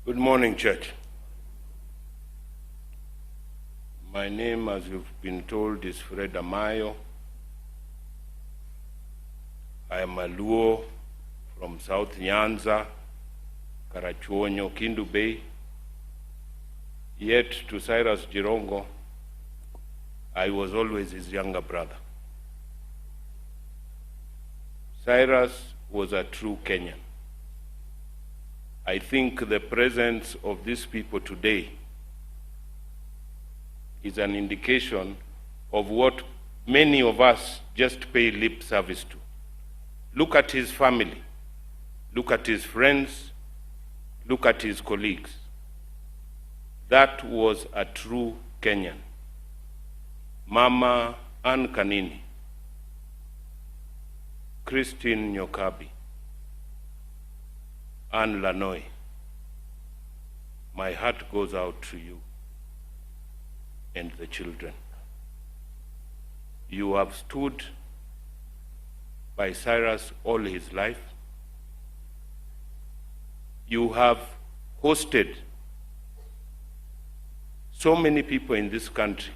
Good morning, church. My name, as you've been told, is Fred Amayo. I am a Luo from South Nyanza, Karachuonyo, Kindu Bay. Yet to Cyrus Jirongo, I was always his younger brother. Cyrus was a true Kenyan. I think the presence of these people today is an indication of what many of us just pay lip service to. Look at his family, look at his friends, look at his colleagues. That was a true Kenyan. Mama Ann Kanini, Christine Nyokabi, Ann Lanoy, my heart goes out to you and the children. You have stood by Cyrus all his life. You have hosted so many people in this country.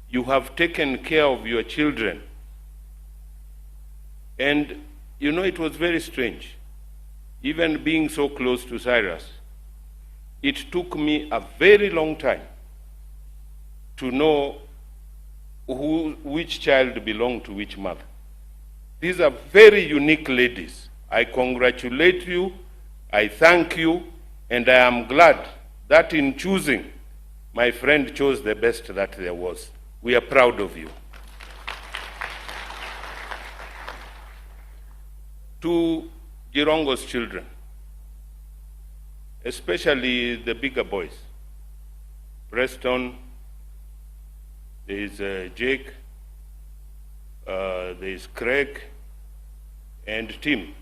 You have taken care of your children. And you know, it was very strange. Even being so close to Cyrus, it took me a very long time to know which child belonged to which mother. These are very unique ladies. I congratulate you, I thank you, and I am glad that in choosing, my friend chose the best that there was. We are proud of you. To Jirongo's children, especially the bigger boys, Preston, there is Jake, there is Craig, and Tim.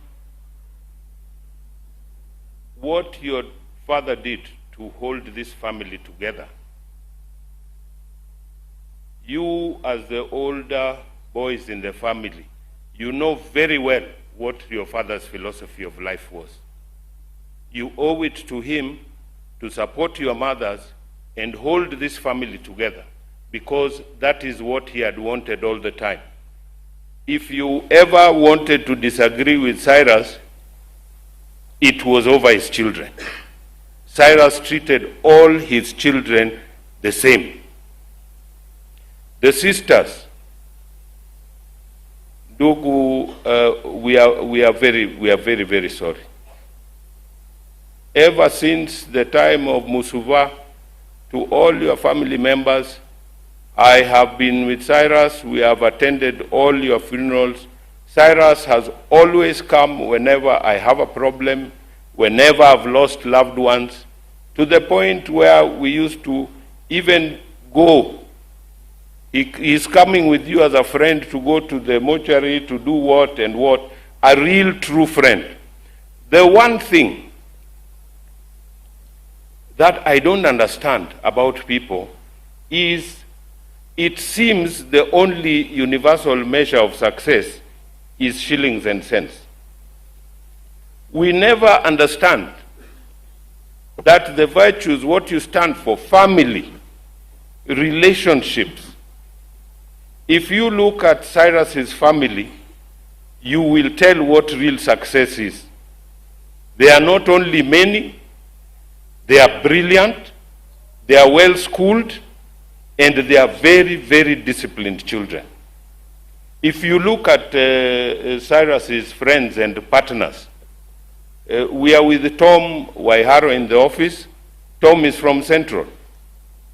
What your father did to hold this family together, you as the older boys in the family, you know very well what your father's philosophy of life was. You owe it to him to support your mothers and hold this family together, because that is what he had wanted all the time. If you ever wanted to disagree with Cyrus, it was over his children. Cyrus treated all his children the same. The sisters, we are very, very sorry. Ever since the time of Musuva, to all your family members, I have been with Cyrus. We have attended all your funerals. Cyrus has always come whenever I have a problem, whenever I've lost loved ones, to the point where we used to even go. He's coming with you as a friend to go to the mortuary to do what and what. A real true friend. The one thing that I don't understand about people is it seems the only universal measure of success is shillings and cents. We never understand that the virtues, what you stand for, family, relationships. If you look at Cyrus's family, you will tell what real success is. They are not only many, they are brilliant, they are well schooled, and they are very, very disciplined children. If you look at Cyrus's friends and partners, we are with Tom Waiharo in the office. Tom is from Central.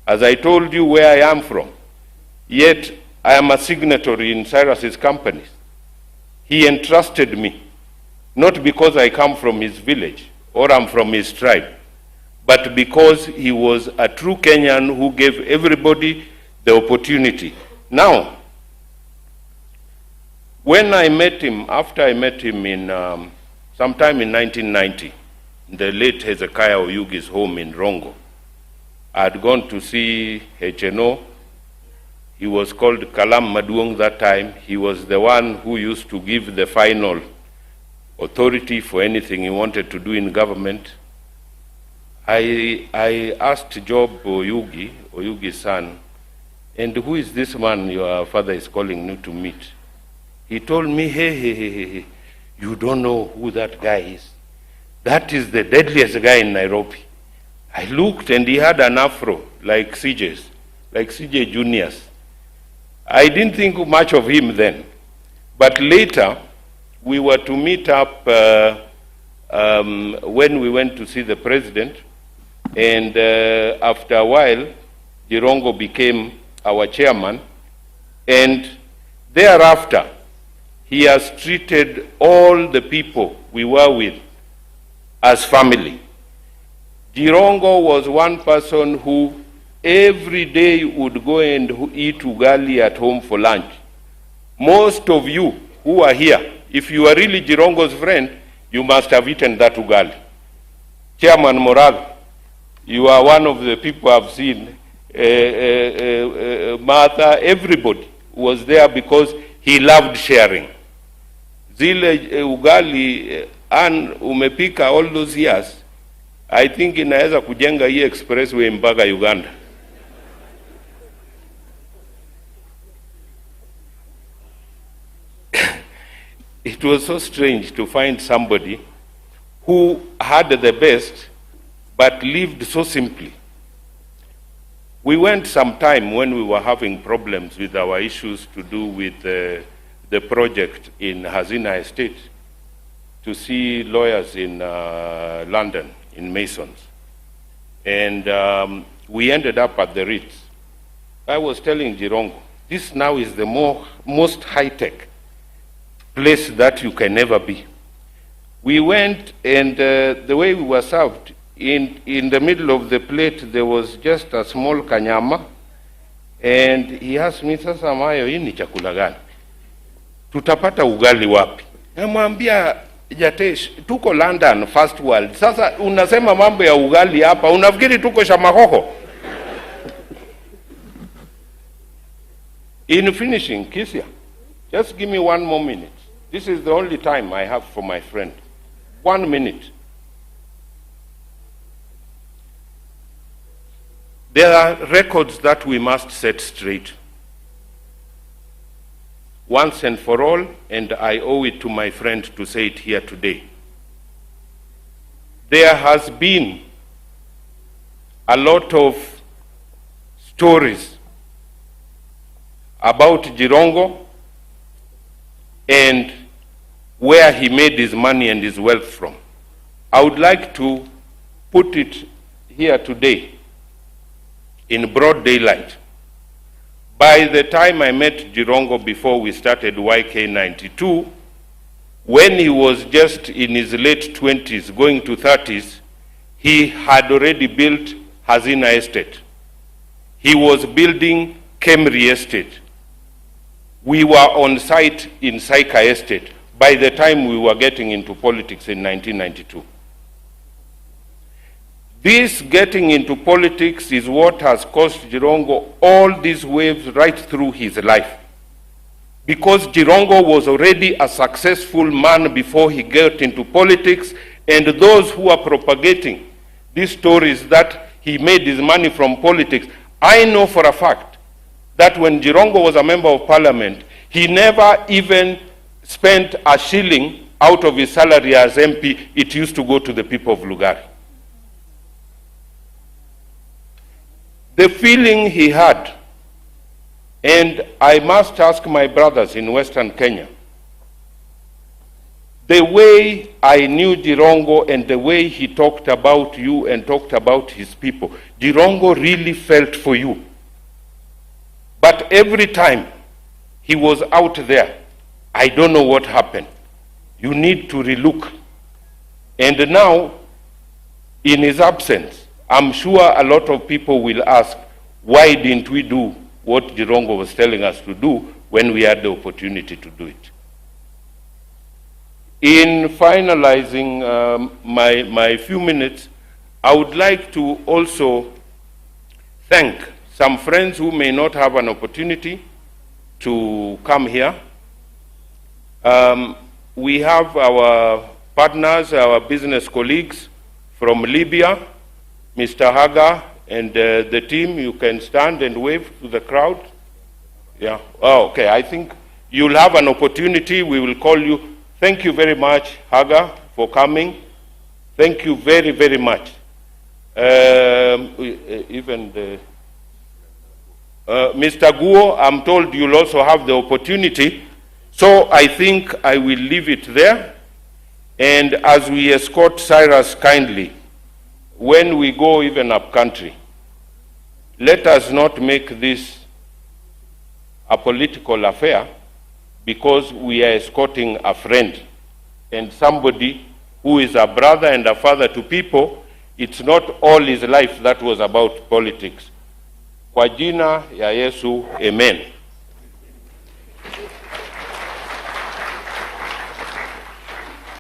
As I told you where I am from, yet I am a signatory in Cyrus's companies. He entrusted me, not because I come from his village or I'm from his tribe, but because he was a true Kenyan who gave everybody the opportunity. Now, when I met him, after I met him in sometime in 1990, in the late Hezekiah Oyugi's home in Rongo, I had gone to see HNO. He was called Kalam Maduong that time. He was the one who used to give the final authority for anything he wanted to do in government. I asked Job Oyugi's son, and who is this man your father is calling you to meet? He told me, hey, you don't know who that guy is. That is the deadliest guy in Nairobi. I looked and he had an afro like CJ's, like CJ Junior's. I didn't think much of him then. But later, we were to meet up when we went to see the president. And after a while, Jirongo became our chairman. And thereafter, he has treated all the people we were with as family. Jirongo was one person who every day would go and eat ugali at home for lunch. Most of you who are here, if you are really Jirongo's friend, you must have eaten that ugali. Chairman Moral, you are one of the people I've seen. Martha, everybody was there because he loved sharing. Zile ugali umepika all those years, I think inaweza kujenga hii expressway mpaka Uganda. It was so strange to find somebody who had the best but lived so simply. We went some time when we were having problems with our issues to do with the project in Hazina Estate to see lawyers in London, in Masons. And we ended up at the Ritz. I was telling Jirongo, this now is the most high-tech place that you can ever be. We went, and the way we were served, in the middle of the plate, there was just a small kanyama, and he asked me, sasa Amayo, hii ni chakula gani? Tutapata ugali wapi? Namwambia, Jatesh, tuko London, first world. Sasa unasema mambo ya ugali hapa, unafikiri tuko Shamahoho? In finishing, Kisia, just give me 1 more minute. This is the only time I have for my friend. 1 minute. There are records that we must set straight once and for all, and I owe it to my friend to say it here today. There has been a lot of stories about Jirongo and where he made his money and his wealth from. I would like to put it here today in broad daylight. By the time I met Jirongo before we started YK92, when he was just in his late 20s, going to 30s, he had already built Hazina Estate. He was building Kemri Estate. We were on site in Saika Estate by the time we were getting into politics in 1992. This getting into politics is what has caused Jirongo all these waves right through his life. Because Jirongo was already a successful man before he got into politics, and those who are propagating these stories that he made his money from politics, I know for a fact that when Jirongo was a member of parliament, he never even spent a shilling out of his salary as MP. It used to go to the people of Lugari. The feeling he had, and I must ask my brothers in Western Kenya, the way I knew Jirongo and the way he talked about you and talked about his people, Jirongo really felt for you. But every time he was out there, I don't know what happened. You need to relook. And now, in his absence, I'm sure a lot of people will ask, why didn't we do what Jirongo was telling us to do when we had the opportunity to do it? In finalizing my few minutes, I would like to also thank some friends who may not have an opportunity to come here. We have our partners, our business colleagues from Libya, Mr. Haga and the team, you can stand and wave to the crowd. Yeah. Oh, okay. I think you'll have an opportunity. We will call you. Thank you very much, Haga, for coming. Thank you very, very much. Even the Mr. Guo, I'm told you'll also have the opportunity. So I think I will leave it there. And as we escort Cyrus kindly, when we go even up country, let us not make this a political affair, because we are escorting a friend and somebody who is a brother and a father to people. It's not all his life that was about politics. Kwa jina ya Yesu, amen.